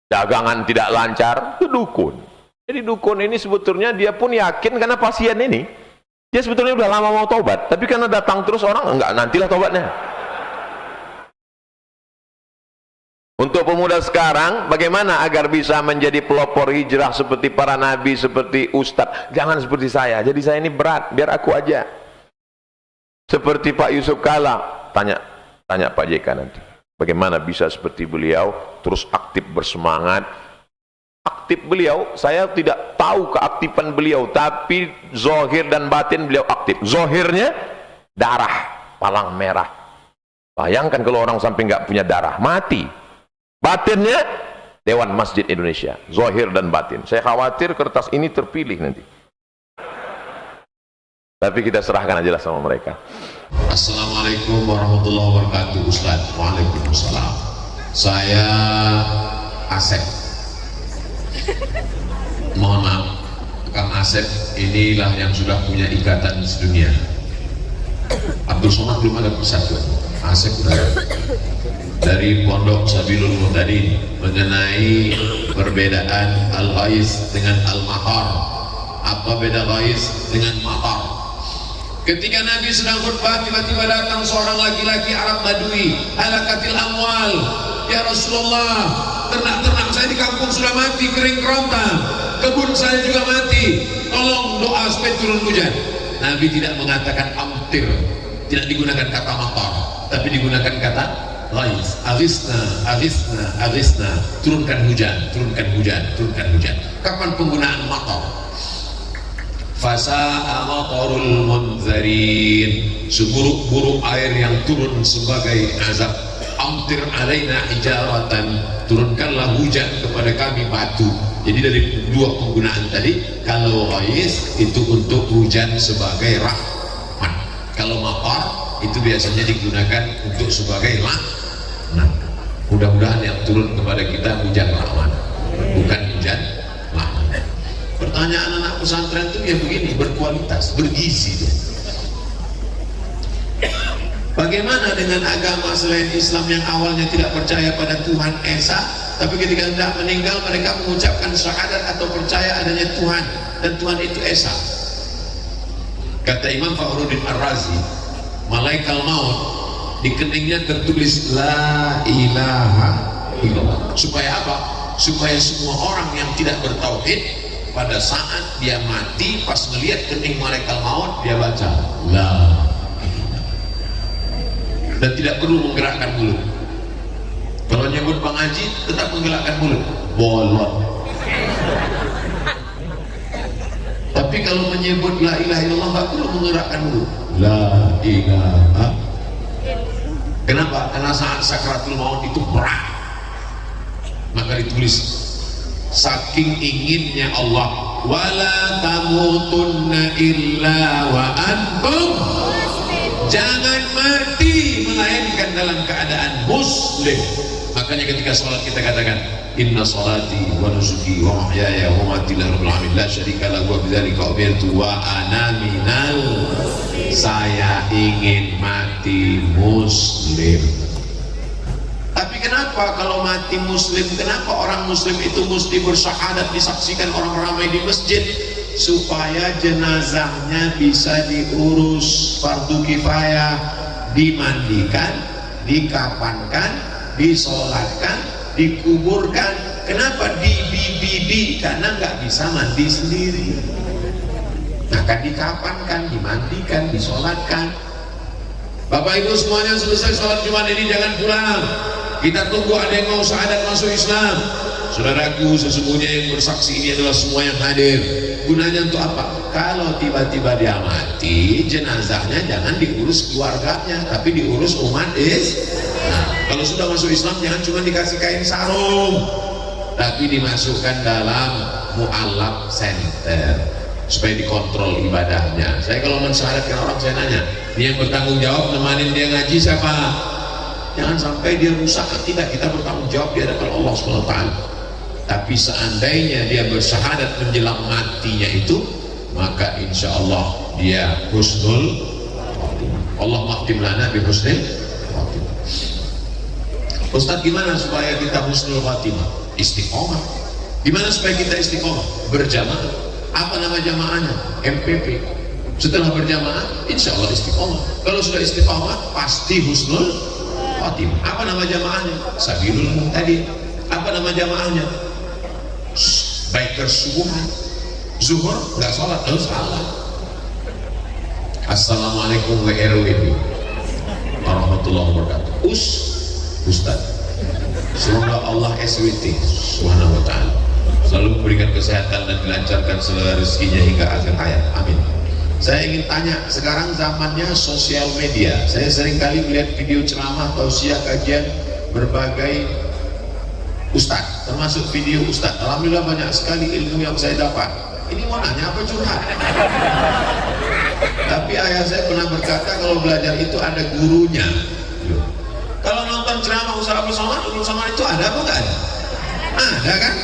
Dagangan tidak lancar, ke dukun. Jadi dukun ini sebetulnya dia pun yakin karena pasien ini, dia sebetulnya udah lama mau tobat, tapi karena datang terus orang, enggak, nantilah tobatnya. Untuk pemuda sekarang, bagaimana agar bisa menjadi pelopor hijrah seperti para nabi, seperti ustadz? Jangan seperti saya, jadi saya ini berat, biar aku aja. Seperti Pak Yusuf Kala, tanya Pak JK nanti. Bagaimana bisa seperti beliau, terus aktif bersemangat. Aktif beliau, saya tidak tahu keaktifan beliau, tapi zahir dan batin beliau aktif. Zahirnya darah, palang merah. Bayangkan kalau orang sampai nggak punya darah, mati. Batinnya Dewan Masjid Indonesia, zahir dan batin. Saya khawatir kertas ini terpilih nanti. Tapi kita serahkan aja lah sama mereka. Assalamualaikum warahmatullahi wabarakatuh. Ustaz. Waalaikumsalam. Saya Asep. Mohon maaf, Kang Asep inilah yang sudah punya ikatan sedunia. Abdul Somad belum ada persatuan. Asep sudah dari Pondok Sabilul Muhtadin mengenai perbedaan al-ghais dengan al-matar. Apa beda ghais dengan matar? Ketika Nabi sedang khutbah, tiba-tiba datang seorang laki-laki Arab Badui, halakatil amwal. Ya Rasulullah, ternak-ternak saya di kampung sudah mati, kering kerontang, kebun saya juga mati, tolong doa supaya turun hujan. Nabi tidak mengatakan amtir, tidak digunakan kata matar, tapi digunakan kata ghais. Aghisna, aghisna, aghisna, turunkan hujan, turunkan hujan, turunkan hujan. Kapan penggunaan matar? Fasa'a matarul munzarin, seburuk-buruk air yang turun sebagai azab. Amtir alaina hijaratan, turunkanlah hujan kepada kami batu. Jadi dari dua penggunaan tadi, kalau ghais itu untuk hujan sebagai rahmat, kalau matar itu biasanya digunakan untuk sebagai laknat. Mudah-mudahan yang turun kepada kita hujan rahmat, bukan hujan laknat. Pertanyaan anak pesantren itu ya begini, berkualitas, bergizi dia. Bagaimana dengan agama selain Islam yang awalnya tidak percaya pada Tuhan Esa, tapi ketika hendak meninggal mereka mengucapkan syahadat atau percaya adanya Tuhan, dan Tuhan itu Esa. Kata Imam Fakhruddin Ar-Razi, malaikat maut di keningnya tertulis La ilaha illallah. Supaya apa? Supaya semua orang yang tidak bertauhid pada saat dia mati, pas melihat kening malaikat maut, dia baca La, dan tidak perlu menggerakkan mulut. Kalau nyebut Bang Haji tetap menggerakkan mulut, bolot. Tapi kalau menyebut la ilaha illallah nggak perlu menggerakkan mulut, la ilaha. Kenapa? Karena saat sakratul maut itu berat, maka ditulis saking inginnya Allah, wala tamutunna illa wa antum, jangan mati melainkan dalam keadaan muslim. Makanya ketika sholat kita katakan inna sholati wa nusuki wa mahyaya wa mamati lillahi rabbil alamin la syarika lahu wa bidzalika umirtu wa ana minal, saya ingin mati muslim. Tapi kenapa kalau mati muslim, kenapa orang muslim itu mesti bersyahadat disaksikan orang ramai di masjid? Supaya jenazahnya bisa diurus fardu kifayah, dimandikan, dikafankan, disolatkan, dikuburkan. Kenapa di karena nggak bisa mandi sendiri, maka dikafankan, dimandikan, disolatkan. Bapak Ibu semuanya, selesai sholat Jumat ini jangan pulang, kita tunggu ada yang mau syahadat masuk Islam. Saudaraku, sesungguhnya yang bersaksi ini adalah semua yang hadir. Gunanya untuk apa? Kalau tiba-tiba dia mati, jenazahnya jangan diurus keluarganya, tapi diurus umat Islam. Kalau sudah masuk Islam, jangan cuma dikasih kain sarung, tapi dimasukkan dalam mu'alaf center supaya dikontrol ibadahnya. Saya kalau mensyahadatkan orang, saya nanya, dia yang bertanggung jawab nemanin dia ngaji siapa? Jangan sampai dia rusak akidah kita, bertanggung jawab di hadapan Allah SWT. Tapi seandainya dia bersyahadat menjelang matinya itu, maka insya Allah dia husnul khatimah. Allah makhtim lana bi husnul khatimah. Ustaz, gimana supaya kita husnul khatimah? Istiqomah. Gimana supaya kita istiqomah? Berjamaah. Apa nama jamaahnya? MPP. Setelah berjamaah, insya Allah istiqomah. Kalau sudah istiqomah, pasti husnul khatimah. Apa nama jamaahnya? Sabilul Muhtadin. Apa nama jamaahnya? Bikers subuhan, zuhur nggak sholat, salah. Assalamualaikum WRWB. warahmatullahi wabarakatuh. Ustaz, semoga Allah SWT subhanahu wa ta'ala selalu memberikan kesehatan dan dilancarkan segala rezekinya hingga akhir hayat, amin. Saya ingin tanya, sekarang zamannya sosial media, saya sering kali melihat video ceramah, tausiah, kajian berbagai ustadz, termasuk video ustadz. Alhamdulillah banyak sekali ilmu yang saya dapat. Ini mau nanya apa curhat? Tapi ayah saya pernah berkata kalau belajar itu ada gurunya. Kalau nonton ceramah Ustaz Abdul Somad itu ada apa enggak ada? Ada kan?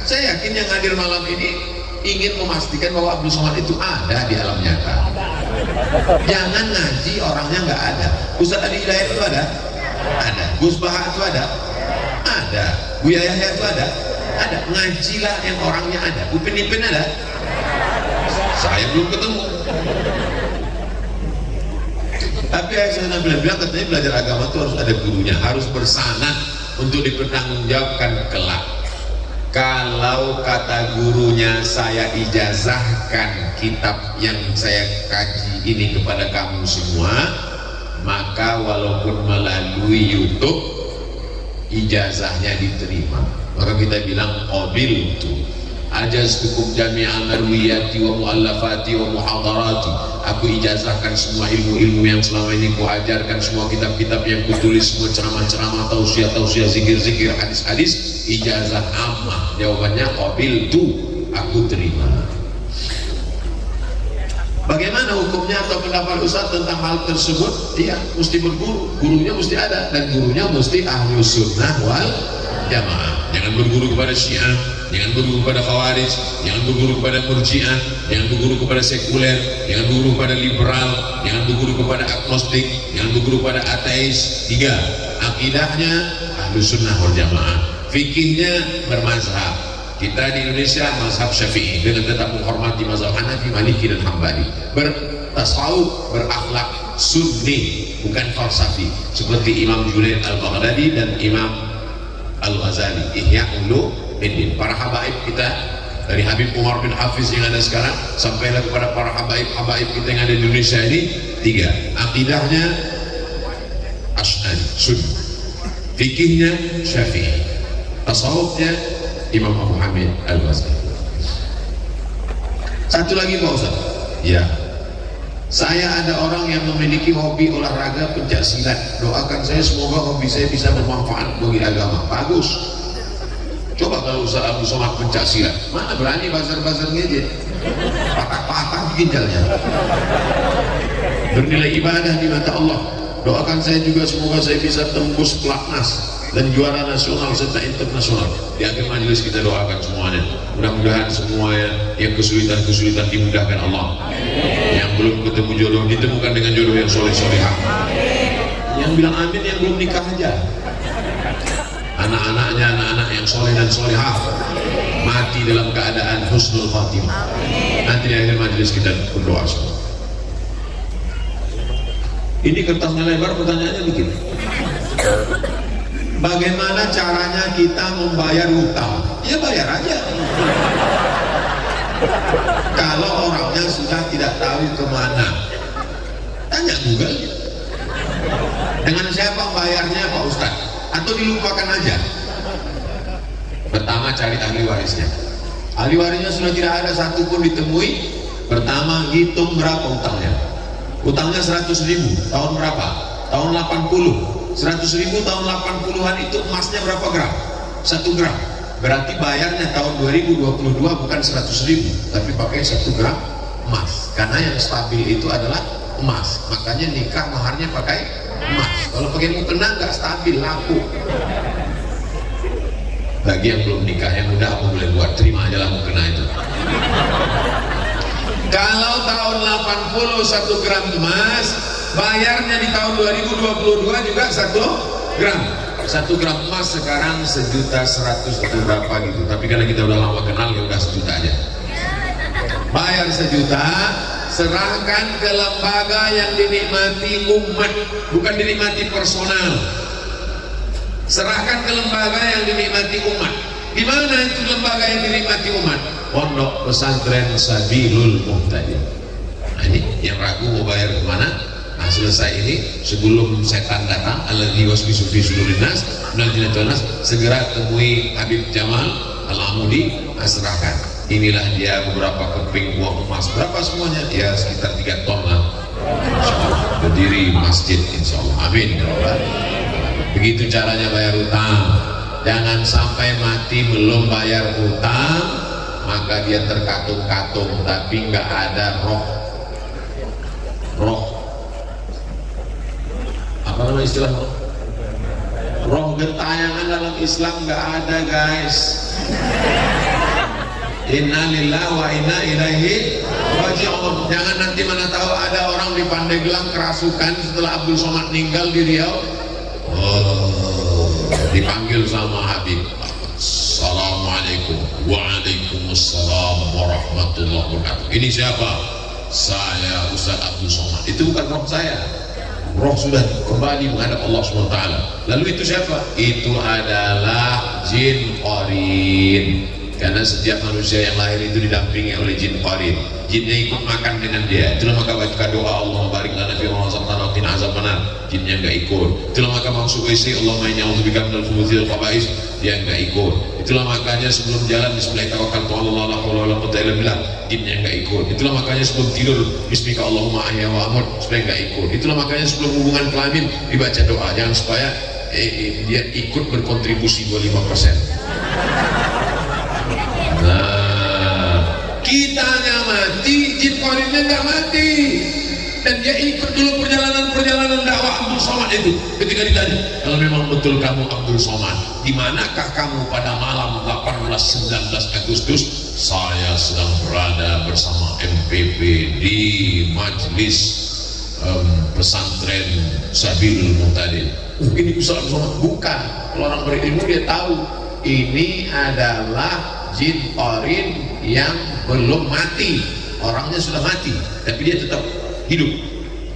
Saya yakin yang hadir malam ini ingin memastikan bahwa Abdul Somad itu ada di alam nyata. Jangan ngaji orangnya nggak ada. Ustaz Adi Hidayat itu ada? Ada. Gus Baha itu ada? Ada. Bu Yahya itu ada? Ada. Ngajilah yang orangnya ada. Upin Ipin ada? Saya belum ketemu. Tapi saya bilang katanya belajar agama itu harus ada gurunya, harus bersanad untuk dipertanggungjawabkan kelak. Kalau kata gurunya, saya ijazahkan kitab yang saya kaji ini kepada kamu semua, maka walaupun melalui YouTube ijazahnya diterima. Maka kita bilang qabil itu ajaztukum jami'al marwiyati wa mu'allafati wa muhadarati. Aku ijazahkan semua ilmu-ilmu yang selama ini ku ajarkan, semua kitab-kitab yang ku tulis, semua ceramah-ceramah, tausiah-tausiah, zikir-zikir, hadis-hadis, ijazah ammah. Jawabannya qabil tu, aku terima. Bagaimana hukumnya atau pendapat Ustaz tentang hal tersebut? Iya, mesti berguru, gurunya mesti ada, dan gurunya mesti ahlus sunnah wal jamaah. Jangan berguru kepada Syiah, jangan berguru kepada Khawarij, jangan berguru kepada Murji'ah, jangan berguru kepada sekuler, jangan berguru kepada liberal, jangan berguru kepada agnostik, jangan berguru kepada ateis. 3. Akidahnya ahlus sunnah wal jamaah, fikihnya bermazhab. Kita di Indonesia mazhab Syafi'i dengan tetap menghormati mazhab Hanafi, Maliki dan Hambali. Bertasawuf, berakhlak sunni, bukan falsafi, seperti Imam Junaid Al-Baghdadi dan Imam Al-Ghazali, Ihya Ulumuddin. Para habaib kita dari Habib Umar bin Hafiz yang ada sekarang sampailah kepada para habaib kita yang ada di Indonesia ini. 3. Akidahnya Asy'ari, Sunni, fikihnya Syafi'i, tasawufnya Imam Abu Hamid Al-Ghazali. Satu lagi Pak Ustaz, ya, saya ada orang yang memiliki hobi olahraga pencak silat. Doakan saya semoga hobi saya bisa bermanfaat bagi agama. Bagus. Coba kalau Ustaz Abdul Somad pencak silat, mana berani bazar-bazar ngejek, patah-patah ginjalnya. Bernilai ibadah di mata Allah. Doakan saya juga semoga saya bisa tembus pelatnas dan juara nasional serta internasional. Di akhir majelis kita doakan semuanya, mudah-mudahan semuanya yang kesulitan-kesulitan dimudahkan Allah. Yang belum ketemu jodoh ditemukan dengan jodoh yang soleh-solehah. Yang bilang amin yang belum nikah aja. Anak-anaknya anak-anak yang soleh dan solehah mati dalam keadaan husnul khatimah. Nanti di akhir majelis kita berdoa semua. Ini kertasnya lebar, pertanyaannya dikit. Bagaimana caranya kita membayar hutang? Ya bayar aja. Kalau orangnya sudah tidak tahu kemana, tanya Google. Dengan siapa bayarnya Pak Ustaz? Atau dilupakan aja? Pertama cari ahli warisnya. Ahli warisnya sudah tidak ada satupun ditemui. Pertama hitung berapa utangnya. Utangnya 100.000, tahun berapa? Tahun 80. 100.000 tahun 80-an itu emasnya berapa gram? 1 gram. Berarti bayarnya tahun 2022 bukan 100.000, tapi pakai 1 gram emas. Karena yang stabil itu adalah emas. Makanya nikah maharnya pakai emas. Kalau pakai mukena nggak stabil, laku. Bagi yang belum nikah, yang muda apa boleh buat, terima aja lah mukena itu. Kalau tahun 80 1 gram emas, bayarnya di tahun 2022 juga 1 gram. 1 gram emas sekarang 1.100.000 atau berapa gitu. Tapi karena kita udah lama kenal, ya udah 1 juta aja. Bayar 1 juta, serahkan ke lembaga yang dinikmati umat, bukan dinikmati personal. Serahkan ke lembaga yang dinikmati umat. Di mana itu lembaga yang dinikmati umat? Pondok Pesantren Sabilul Muhtadin. Nah, ini yang ragu mau bayar kemana? Nah, selesai ini sebelum setan datang, alladzi waswisu fi sudurin nas minal jinnati wan nas, segera temui Habib Jamal Al-Amudi, serahkan. Inilah dia beberapa keping uang emas. Berapa semuanya? Ya sekitar 3 ton lah. Berdiri masjid insyaallah. Amin ya rabbal. Begitu caranya bayar utang. Jangan sampai mati belum bayar utang, maka dia terkatung-katung tapi nggak ada roh apa nama istilah roh gentayangan dalam Islam nggak ada, guys. Inna lillahi wa inna ilaihi raji'un. Jangan nanti mana tahu ada orang di Pandeglang kerasukan setelah Abdul Somad meninggal di Riau. Dipanggil sama Habib. Assalamualaikum. Waalaikumsalam warahmatullahi wabarakatuh. Ini siapa? Saya Ustaz Abdul Somad. Itu bukan roh saya. Roh sudah kembali menghadap Allah SWT. Lalu itu siapa? Itu adalah jin qarin. Karena setiap manusia yang lahir itu didampingi oleh jin qarin. Jinnya ikut makan dengan dia. Itulah maka baca doa Allah barik lana fi ma razaqtana wa qina azabannar. Jinnya enggak ikut. Itulah maka masuk WC Allahumma inni a'udzubika minal khubuthi wal khaba'is. Dia enggak ikut. Itulah makanya sebelum jalan bismillah tawakkaltu 'ala Allah la haula wala quwwata illa billah. Jinnya enggak ikut. Itulah makanya sebelum tidur bismika Allahumma ahya wa amut, supaya enggak ikut. Itulah makanya sebelum hubungan kelamin dibaca doa jangan supaya dia ikut berkontribusi 25%. Kitanya mati, jin qarinnya nggak mati, dan dia ikut dulu perjalanan dakwah Abdul Somad itu. Ketika ditanya, kalau memang betul kamu Abdul Somad, di manakah kamu pada malam 18-19 Agustus? Saya sedang berada bersama MPP di majelis pesantren Sabilul Muhtadin. Ini Ustaz Abdul Somad? Bukan. Kalau orang berilmu dia tahu ini adalah jin qarin yang belum mati, orangnya sudah mati tapi dia tetap hidup.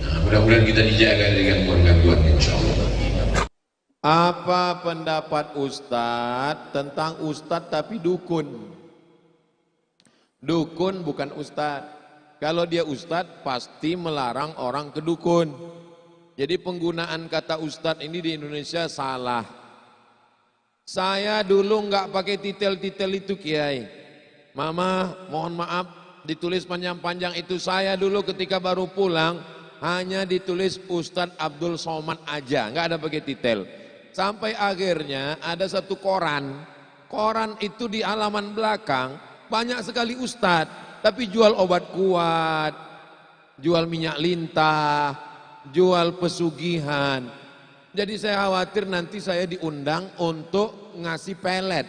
Nah, mudah-mudahan kita dijaga dari gangguan-gangguan insyaallah. Apa pendapat Ustadz tentang Ustadz tapi dukun? Dukun bukan Ustadz. Kalau dia Ustadz pasti melarang orang ke dukun. Jadi penggunaan kata Ustadz ini di Indonesia salah. Saya dulu nggak pakai titel-titel itu, Kiai. Mama, mohon maaf, ditulis panjang-panjang itu. Saya dulu ketika baru pulang hanya ditulis Ustadz Abdul Somad aja, nggak ada pakai titel. Sampai akhirnya ada satu koran itu di halaman belakang banyak sekali Ustadz, tapi jual obat kuat, jual minyak lintah, jual pesugihan. Jadi saya khawatir nanti saya diundang untuk ngasih pelet,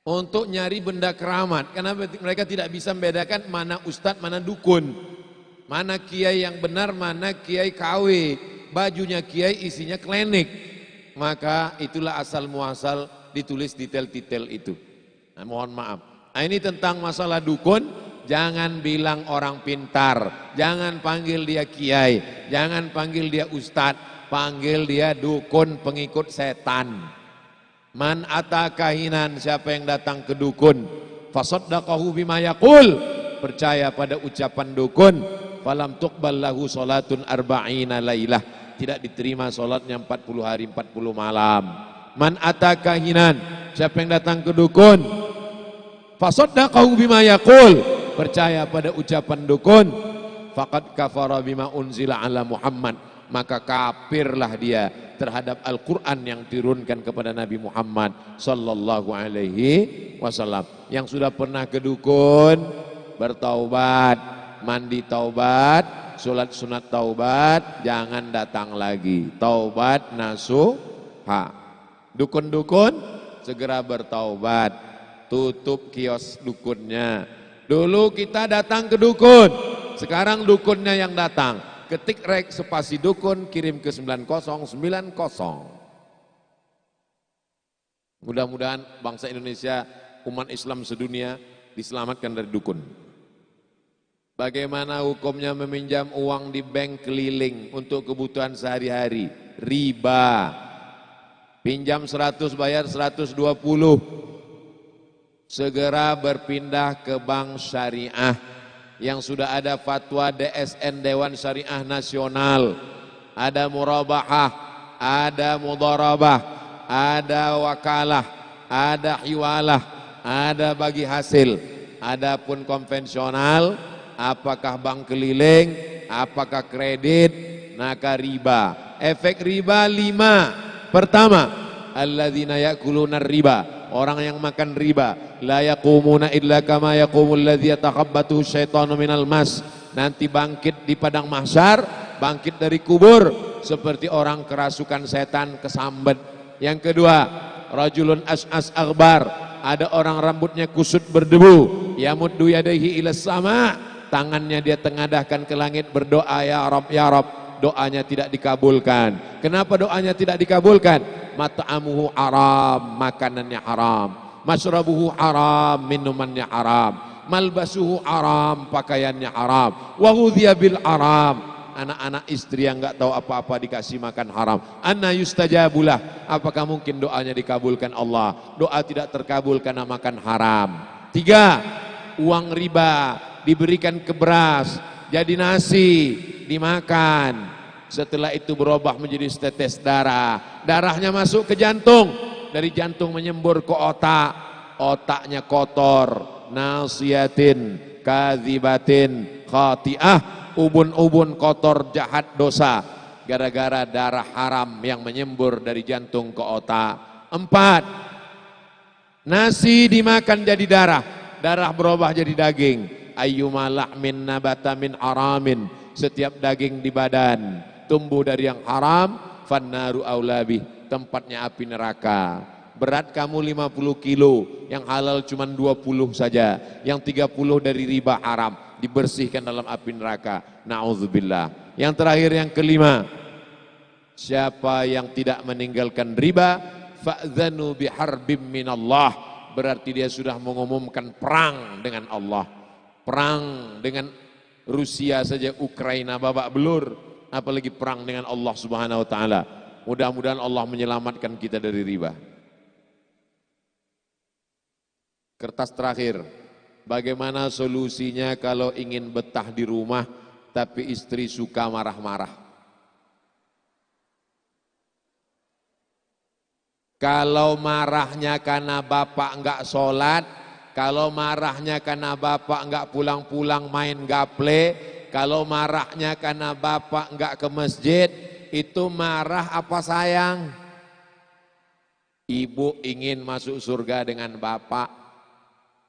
untuk nyari benda keramat, karena mereka tidak bisa membedakan mana ustadz, mana dukun, mana kiai yang benar, mana kiai KW, bajunya kiai isinya klinik. Maka itulah asal muasal ditulis detail-detail itu. Nah, mohon maaf. Nah, ini tentang masalah dukun, jangan bilang orang pintar, jangan panggil dia kiai, jangan panggil dia ustadz, panggil dia dukun pengikut setan. Man ata kahinan, siapa yang datang ke dukun, fasaddaqahu bima yaqul, percaya pada ucapan dukun, falam tuqbal lahu salatun arba'ina lailah, tidak diterima salatnya 40 hari 40 malam. Man ata kahinan, siapa yang datang ke dukun, fasaddaqahu bima yaqul, percaya pada ucapan dukun, faqad kafara bima unzila ala Muhammad, maka kafirlah dia terhadap Al-Quran yang diturunkan kepada Nabi Muhammad sallallahu alaihi wasallam. Yang sudah pernah ke dukun, bertaubat, mandi taubat, sholat sunat taubat, jangan datang lagi. Taubat nasuha. Dukun-dukun segera bertaubat, tutup kios dukunnya. Dulu kita datang ke dukun, sekarang dukunnya yang datang. Ketik rek spasi dukun, kirim ke 9090. Mudah-mudahan bangsa Indonesia, umat Islam sedunia diselamatkan dari dukun. Bagaimana hukumnya meminjam uang di bank keliling untuk kebutuhan sehari-hari? Riba. Pinjam 100 bayar 120. Segera berpindah ke bank syariah yang sudah ada fatwa DSN Dewan Syariah Nasional, ada murabahah, ada mudharabah, ada wakalah, ada hiwalah, ada bagi hasil. Adapun konvensional, apakah bank keliling, apakah kredit, maka riba. Efek riba 5. Pertama, alladzina ya'kuluna riba, orang yang makan riba, la yaqumuna illa kama yaqumul ladzi yatakhabbathu syaitanu minal mas. Nanti bangkit di padang mahsyar, bangkit dari kubur seperti orang kerasukan setan kesambet. Yang kedua, rajulun as'as aghbar, ada orang rambutnya kusut berdebu, yamuddu yadaihi ilas sama, tangannya dia tengadahkan ke langit berdoa, ya Rabb, ya Rabb. Doanya tidak dikabulkan. Kenapa doanya tidak dikabulkan? Mat'amuhu haram, makanannya haram. Masrabuhu haram, minumannya haram. Malbasuhu haram, pakaiannya haram. Wa ghudhiya bil haram. Anak-anak istri yang enggak tahu apa-apa dikasih makan haram. Anna yustajabulah, apakah mungkin doanya dikabulkan Allah? Doa tidak terkabul karena makan haram. 3, uang riba diberikan ke beras, jadi nasi, dimakan. Setelah itu berubah menjadi setetes darah. Darahnya masuk ke jantung, dari jantung menyembur ke otak. Otaknya kotor, nasiyatin, kadzibatin, khati'ah, ubun-ubun kotor, jahat, dosa, gara-gara darah haram yang menyembur dari jantung ke otak. 4, nasi dimakan jadi darah, darah berubah jadi daging. Ayyuma lahmin nabata min haramin, setiap daging di badan tumbuh dari yang haram, fannaru aulabih, tempatnya api neraka. Berat kamu 50 kilo, yang halal cuma 20 saja, yang 30 dari riba haram, dibersihkan dalam api neraka. Na'udzubillah. Yang terakhir, yang kelima, siapa yang tidak meninggalkan riba, fa'dzanu biharbim minallah, berarti dia sudah mengumumkan perang dengan Allah. Perang dengan Rusia saja, Ukraina babak belur, apalagi perang dengan Allah Subhanahu wa taala. Mudah-mudahan Allah menyelamatkan kita dari riba. Kertas terakhir, bagaimana solusinya kalau ingin betah di rumah tapi istri suka marah-marah? Kalau marahnya karena bapak enggak sholat, kalau marahnya karena bapak enggak pulang-pulang main gaple, kalau marahnya karena bapak enggak ke masjid, itu marah apa sayang? Ibu ingin masuk surga dengan bapak.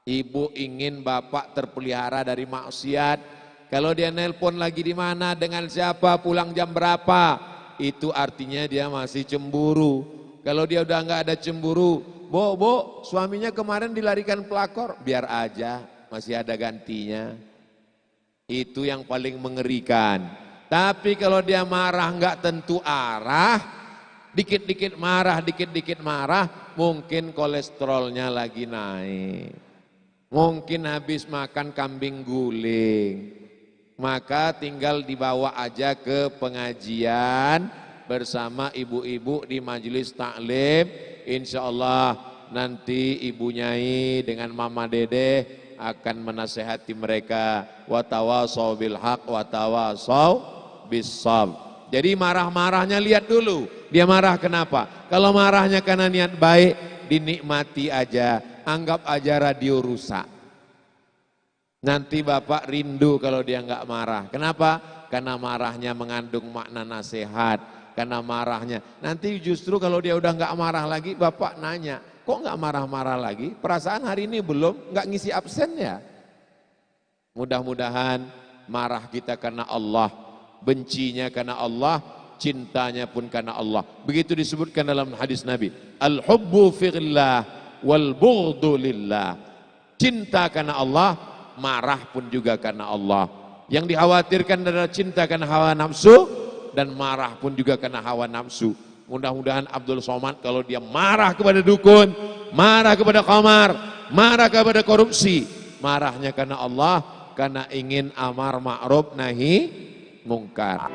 Ibu ingin bapak terpelihara dari maksiat. Kalau dia nelpon lagi di mana, dengan siapa, pulang jam berapa, itu artinya dia masih cemburu. Kalau dia udah nggak ada cemburu, bo, suaminya kemarin dilarikan pelakor, biar aja, masih ada gantinya. Itu yang paling mengerikan. Tapi kalau dia marah nggak tentu arah, dikit-dikit marah, mungkin kolesterolnya lagi naik. Mungkin habis makan kambing guling, maka tinggal dibawa aja ke pengajian bersama ibu-ibu di majelis taklim. Insya Allah nanti ibu Nyai dengan Mama Dede akan menasehati mereka. Watawasau bil haq, watawasau bis sabr. Jadi marah-marahnya lihat dulu, dia marah kenapa? Kalau marahnya karena niat baik, dinikmati aja. Anggap aja radio rusak. Nanti bapak rindu kalau dia enggak marah. Kenapa? Karena marahnya mengandung makna nasihat. Karena marahnya. Nanti justru kalau dia udah enggak marah lagi, bapak nanya, kok enggak marah-marah lagi? Perasaan hari ini belum, enggak ngisi absen ya? Mudah-mudahan marah kita karena Allah, bencinya karena Allah, cintanya pun karena Allah. Begitu disebutkan dalam hadis Nabi. Al-hubbu fillah wal bughdu lillah. Cinta karena Allah, marah pun juga karena Allah. Yang dikhawatirkan adalah cinta karena hawa nafsu dan marah pun juga karena hawa nafsu. Mudah-mudahan Abdul Somad kalau dia marah kepada dukun, marah kepada qamar, marah kepada korupsi, marahnya karena Allah, karena ingin amar ma'ruf nahi mungkar.